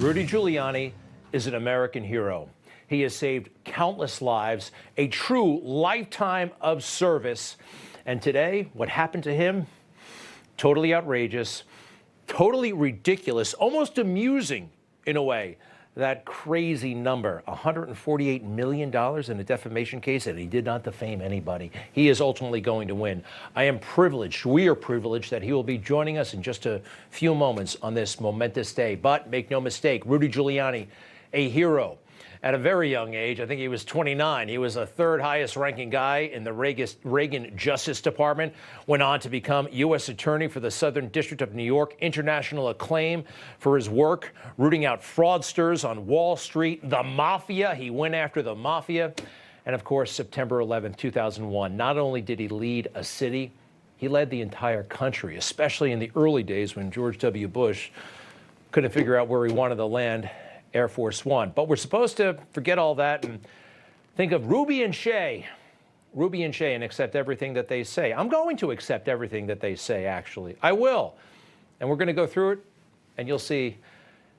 Rudy Giuliani is an American hero. He has saved countless lives, a true lifetime of service. And today, what happened to him? Totally outrageous, totally ridiculous, almost amusing in a way. That crazy number, $148 million in a defamation case, and he did not defame anybody. He is ultimately going to win. I am privileged, we are privileged, that he will be joining us in just a few moments on this momentous day. But make no mistake, Rudy Giuliani, a hero. At a very young age, I think he was 29, he was the third highest ranking guy in the Reagan Justice Department, went on to become U.S. Attorney for the Southern District of New York, international acclaim for his work rooting out fraudsters on Wall Street, the mafia. He went after the mafia. And of course, September 11th, 2001, not only did he lead a city, he led the entire country, especially in the early days when George W. Bush couldn't figure out where he wanted to land Air Force One. But we're supposed to forget all that and think of Ruby and Shay, and accept everything that they say. I'm going to accept everything that they say, actually. I will. And we're going to go through it, and you'll see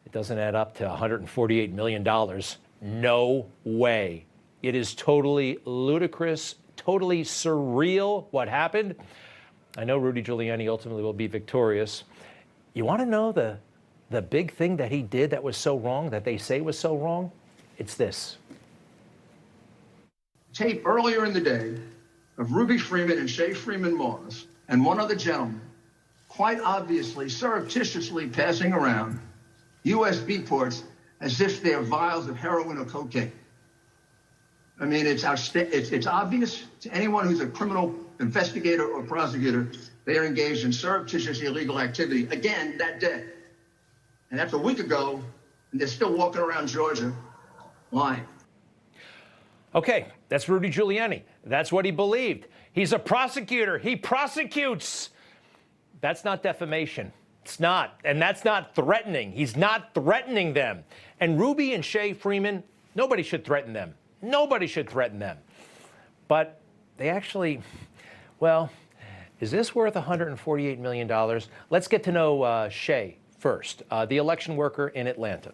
it doesn't add up to $148 million. No way. It is totally ludicrous, totally surreal what happened. I know Rudy Giuliani ultimately will be victorious. You want to know the big thing that he did that was so wrong, that they say was so wrong? It's this. Tape earlier in the day of Ruby Freeman and Shay Freeman Morris and one other gentleman quite obviously surreptitiously passing around USB ports as if they're vials of heroin or cocaine. I mean, it's obvious to anyone who's a criminal investigator or prosecutor, they are engaged in surreptitious illegal activity again that day. And that's a week ago, and they're still walking around Georgia lying. Okay, that's Rudy Giuliani. That's what he believed. He's a prosecutor. He prosecutes. That's not defamation. It's not. And that's not threatening. He's not threatening them. And Ruby and Shay Freeman, nobody should threaten them. Nobody should threaten them. But they actually, well, is this worth $148 million? Let's get to know Shay first, the election worker in Atlanta.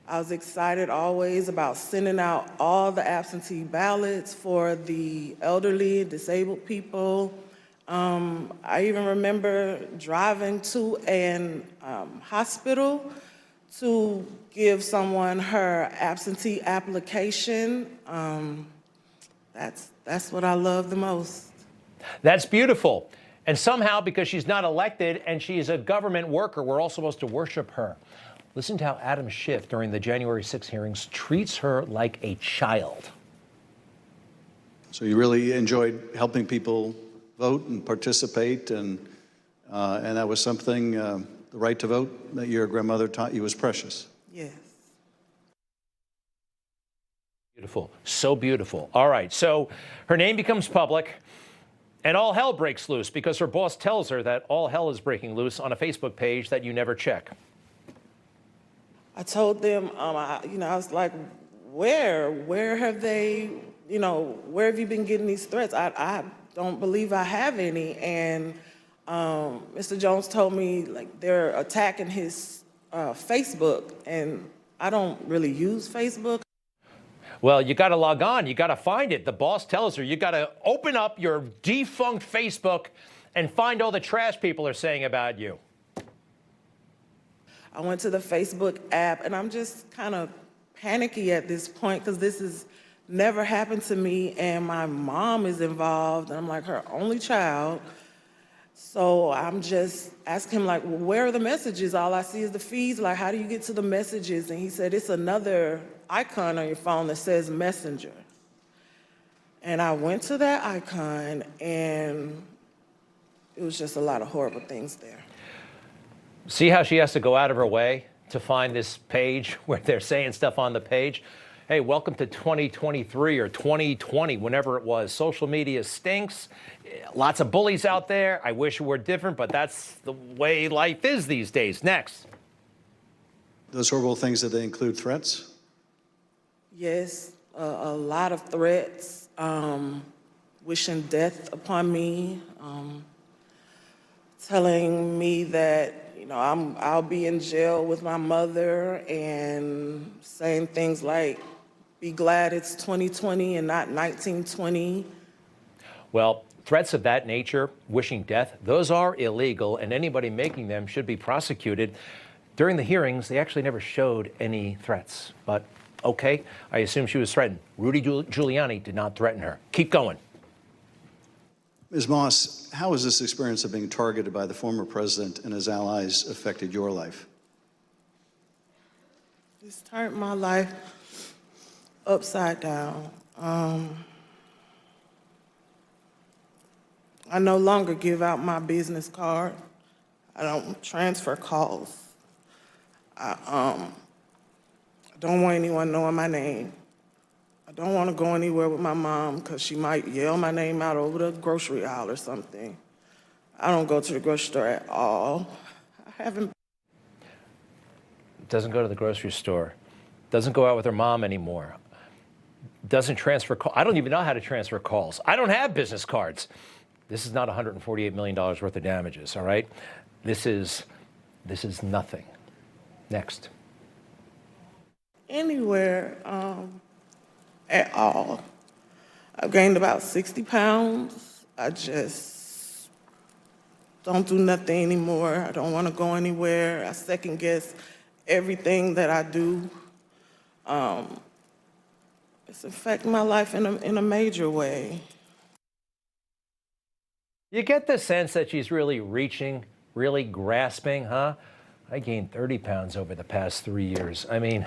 I was excited always about sending out all the absentee ballots for the elderly, disabled people. I even remember driving to an hospital to give someone her absentee application. That's what I love the most. That's beautiful. And somehow, because she's not elected and she is a government worker, we're all supposed to worship her. Listen to how Adam Schiff, during the January 6 hearings, treats her like a child. So you really enjoyed helping people vote and participate, and that was something, the right to vote, that your grandmother taught you was precious. Yes. Beautiful. So beautiful. All right. So her name becomes public. And all hell breaks loose because her boss tells her that all hell is breaking loose on a Facebook page that you never check. I told them, I was like, where have they, where have you been getting these threats? I don't believe I have any. And Mr. Jones told me, like, they're attacking his Facebook, and I don't really use Facebook. Well, you got to log on. You got to find it. The boss tells her you got to open up your defunct Facebook and find all the trash people are saying about you. I went to the Facebook app, and I'm just kind of panicky at this point because this has never happened to me, and my mom is involved, and I'm like her only child. So I'm just asking him, like, well, where are the messages? All I see is the feeds. Like, how do you get to the messages? And he said, it's another icon on your phone that says Messenger. And I went to that icon, and it was just a lot of horrible things there. See how she has to go out of her way to find this page where they're saying stuff on the page? Hey, welcome to 2023 or 2020, whenever it was. Social media stinks. Lots of bullies out there. I wish it were different, but that's the way life is these days. Next. Those horrible things, did they include threats? Yes, a lot of threats, wishing death upon me, telling me that, I'll be in jail with my mother and saying things like, be glad it's 2020 and not 1920. Well, threats of that nature, wishing death, those are illegal, and anybody making them should be prosecuted. During the hearings, they actually never showed any threats. But okay, I assume she was threatened. Rudy Giuliani did not threaten her. Keep going. Ms. Moss, how has this experience of being targeted by the former president and his allies affected your life? It's turned my life upside down. I no longer give out my business card. I don't transfer calls. I don't want anyone knowing my name. I don't want to go anywhere with my mom because she might yell my name out over the grocery aisle or something. I don't go to the grocery store at all. I haven't. Doesn't go to the grocery store. Doesn't go out with her mom anymore. Doesn't transfer calls. I don't even know how to transfer calls. I don't have business cards. This is not $148 million worth of damages, all right? This is nothing. Next. Anywhere at all. I've gained about 60 pounds. I just don't do nothing anymore. I don't want to go anywhere. I second guess everything that I do. It's affecting my life in a major way. You get the sense that she's really reaching, really grasping, huh? I gained 30 pounds over the past 3 years. I mean,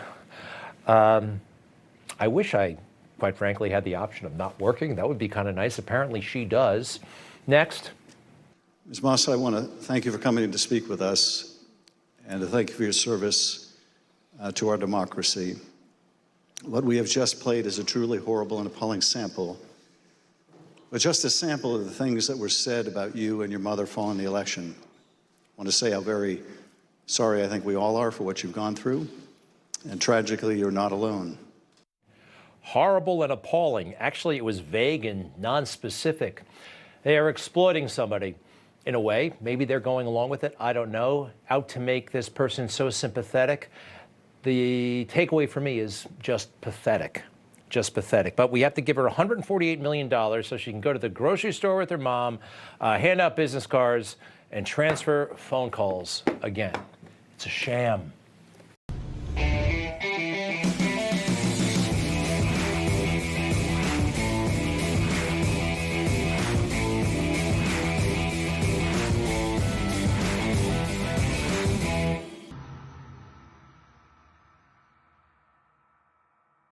I wish I, quite frankly, had the option of not working. That would be kind of nice. Apparently she does. Next. Ms. Moss, I want to thank you for coming in to speak with us and to thank you for your service to our democracy. What we have just played is a truly horrible and appalling sample, but just a sample of the things that were said about you and your mother following the election. I want to say how very sorry I think we all are for what you've gone through, and tragically, you're not alone. Horrible and appalling. Actually, it was vague and non-specific. They are exploiting somebody. In a way, maybe they're going along with it. I don't know. Out to make this person so sympathetic. The takeaway for me is just pathetic. Just pathetic. But we have to give her $148 million so she can go to the grocery store with her mom, hand out business cards, and transfer phone calls again. It's a sham.